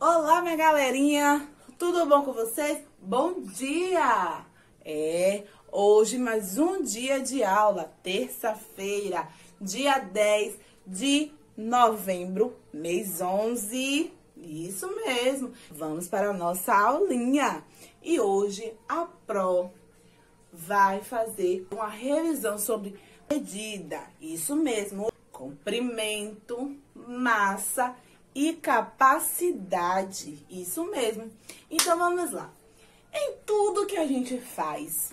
Olá, minha galerinha! Tudo bom com vocês? Bom dia! Hoje mais um dia de aula, terça-feira, dia 10 de novembro, mês 11. Isso mesmo! Vamos para a nossa aulinha. E hoje a Pro vai fazer uma revisão sobre medida. Isso mesmo, comprimento, massa e capacidade. Isso mesmo. Então, vamos lá. Em tudo que a gente faz,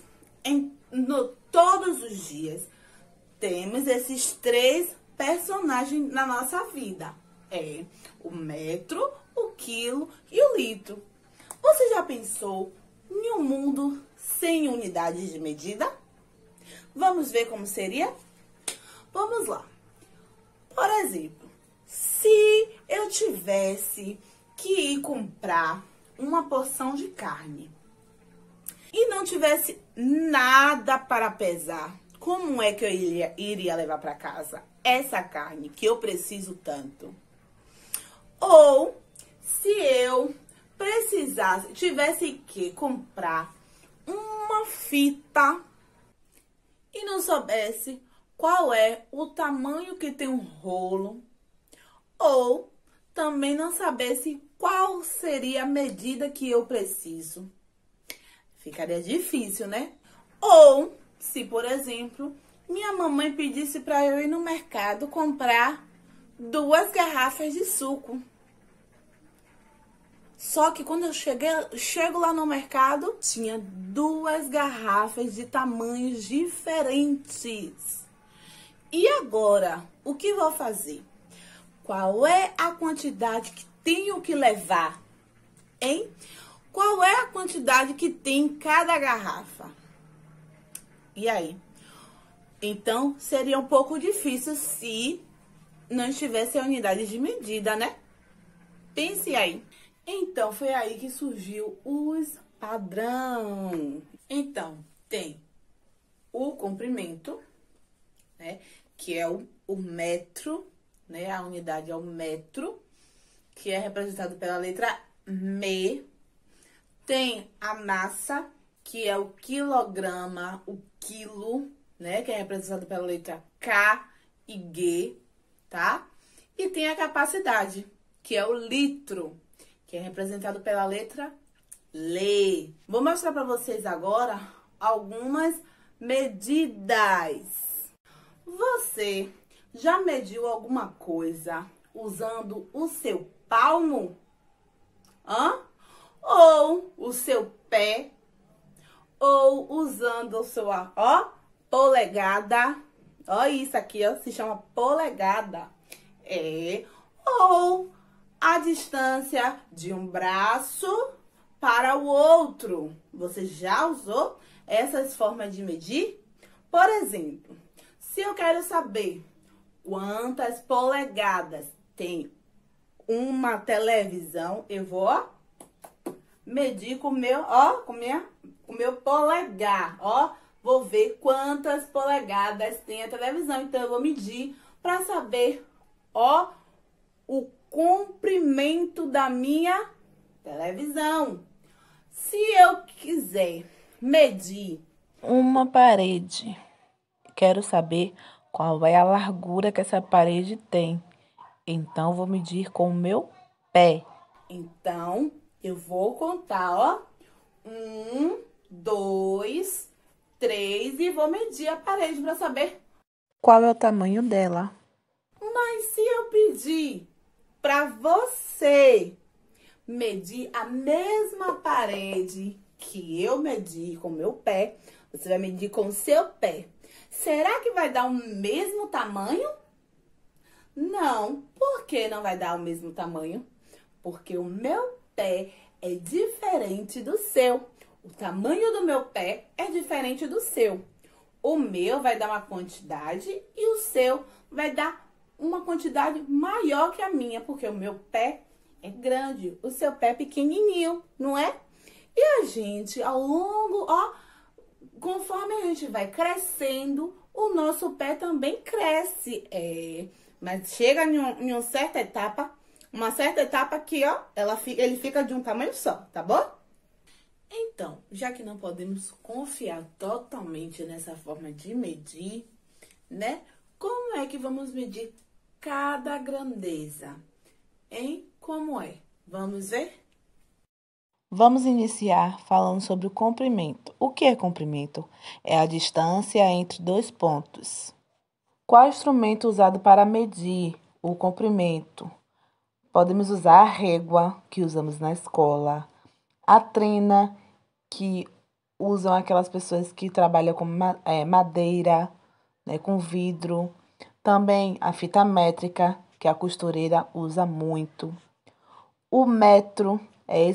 todos os dias, temos esses três personagens na nossa vida. É o metro, o quilo e o litro. Você já pensou em um mundo sem unidades de medida? Vamos ver como seria? Vamos lá. Por exemplo, se eu tivesse que ir comprar uma porção de carne e não tivesse nada para pesar, como é que eu iria levar para casa essa carne que eu preciso tanto? Ou se eu tivesse que comprar uma fita e não soubesse qual é o tamanho que tem um rolo, ou também não sabesse qual seria a medida que eu preciso. Ficaria difícil, né? Ou se, por exemplo, minha mamãe pedisse para eu ir no mercado comprar 2 garrafas de suco. Só que quando eu chego lá no mercado, tinha 2 garrafas de tamanhos diferentes. E agora, o que vou fazer? Qual é a quantidade que tenho que levar, hein? Qual é a quantidade que tem em cada garrafa? E aí? Então, seria um pouco difícil se não tivesse a unidade de medida, né? Pense aí. Então, foi aí que surgiu os padrão. Então, tem o comprimento, né? Que é o metro, né? A unidade é o metro, que é representado pela letra M. Tem a massa, que é o quilograma, o quilo, né? Que é representado pela letra K e G, tá? E tem a capacidade, que é o litro, que é representado pela letra L. Vou mostrar para vocês agora algumas medidas. Você já mediu alguma coisa usando o seu palmo? Ou o seu pé? Ou usando o seu, polegada? Ó, isso aqui, ó, se chama polegada. Ou a distância de um braço para o outro. Você já usou essas formas de medir? Por exemplo, se eu quero saber quantas polegadas tem uma televisão, eu vou medir com o meu polegar, Vou ver quantas polegadas tem a televisão. Então, eu vou medir para saber, o comprimento da minha televisão. Se eu quiser medir uma parede, quero saber qual é a largura que essa parede tem. Então, vou medir com o meu pé. Então, eu vou contar, 1, 2, 3 e vou medir a parede para saber qual é o tamanho dela. Mas se eu pedir para você medir a mesma parede que eu medi com o meu pé, você vai medir com o seu pé. Será que vai dar o mesmo tamanho? Não. Por que não vai dar o mesmo tamanho? Porque o meu pé é diferente do seu. O tamanho do meu pé é diferente do seu. O meu vai dar uma quantidade e o seu vai dar uma quantidade maior que a minha, porque o meu pé é grande, o seu pé é pequenininho, não é? E a gente, ao longo, conforme a gente vai crescendo, o nosso pé também cresce. Mas chega em uma certa etapa, Uma certa etapa aqui, ó, ele fica de um tamanho só, tá bom? Então, já que não podemos confiar totalmente nessa forma de medir, né? Como é que vamos medir cada grandeza? Hein? Como é? Vamos ver? Vamos iniciar falando sobre o comprimento. O que é comprimento? É a distância entre dois pontos. Qual é o instrumento usado para medir o comprimento? Podemos usar a régua, que usamos na escola, a trena, que usam aquelas pessoas que trabalham com madeira, né, com vidro. Também a fita métrica, que a costureira usa muito. O metro é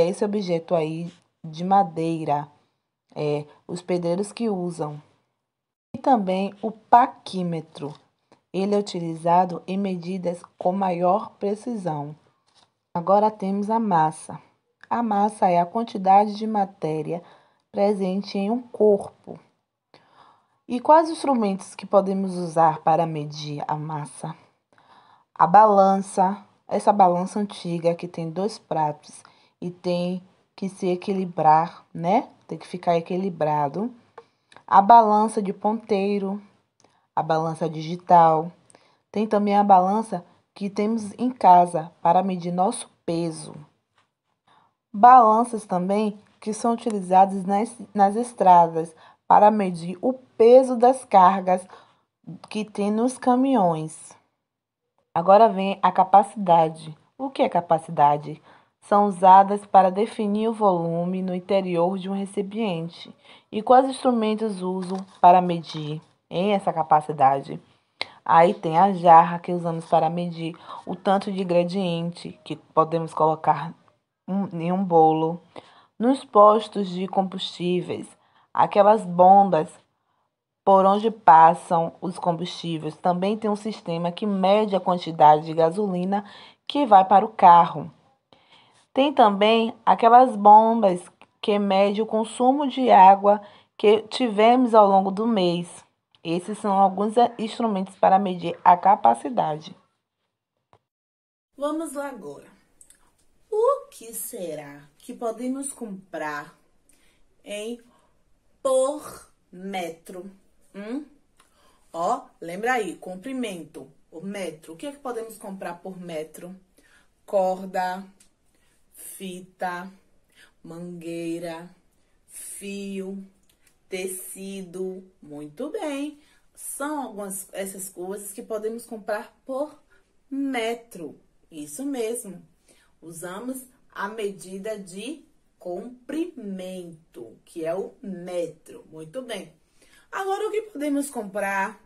esse objeto aí de madeira, os pedreiros que usam. E também o paquímetro. Ele é utilizado em medidas com maior precisão. Agora temos a massa. A massa é a quantidade de matéria presente em um corpo. E quais instrumentos que podemos usar para medir a massa? A balança, essa balança antiga que tem dois pratos e tem que se equilibrar, né? Tem que ficar equilibrado. A balança de ponteiro, a balança digital. Tem também a balança que temos em casa para medir nosso peso. Balanças também que são utilizadas nas estradas para medir o peso das cargas que tem nos caminhões. Agora vem a capacidade. O que é capacidade? São usadas para definir o volume no interior de um recipiente. E quais instrumentos uso para medir essa capacidade? Aí tem a jarra que usamos para medir o tanto de ingrediente que podemos colocar em um bolo. Nos postos de combustíveis, aquelas bombas por onde passam os combustíveis. Também tem um sistema que mede a quantidade de gasolina que vai para o carro. Tem também aquelas bombas que medem o consumo de água que tivemos ao longo do mês. Esses são alguns instrumentos para medir a capacidade. Vamos lá agora. O que será que podemos comprar por metro? Ó, lembra aí, comprimento, o metro. O que é que podemos comprar por metro? Corda, fita, mangueira, fio, tecido. Muito bem. São algumas essas coisas que podemos comprar por metro. Isso mesmo. Usamos a medida de comprimento, que é o metro. Muito bem. Agora, o que podemos comprar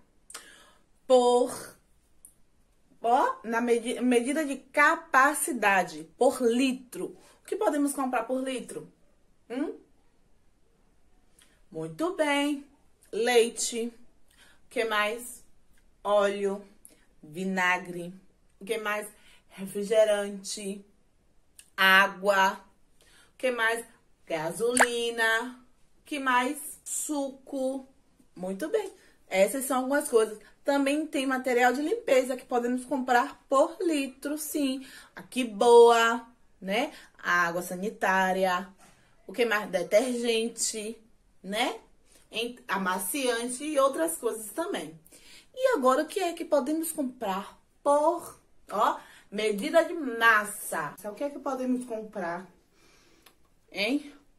na medida de capacidade, por litro? O que podemos comprar por litro? Muito bem. Leite. O que mais? Óleo, vinagre. O que mais? Refrigerante, água. O que mais? Gasolina. O que mais? Suco. Muito bem. Essas são algumas coisas. Também tem material de limpeza que podemos comprar por litro, sim. Aqui boa, né? Água sanitária. O que mais? Detergente, né? Amaciante e outras coisas também. E agora, o que é que podemos comprar por, medida de massa? O que é que podemos comprar,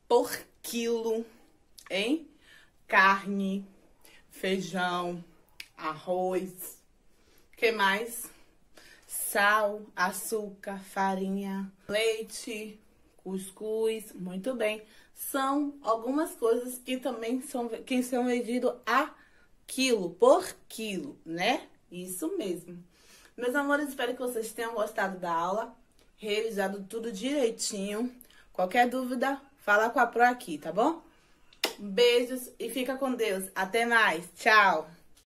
por quilo, carne, feijão, arroz, que mais? Sal, açúcar, farinha, leite, cuscuz, muito bem. São algumas coisas que também são medidos a quilo, por quilo, né? Isso mesmo. Meus amores, espero que vocês tenham gostado da aula, revisado tudo direitinho. Qualquer dúvida, fala com a Pro aqui, tá bom? Beijos e fica com Deus. Até mais. Tchau.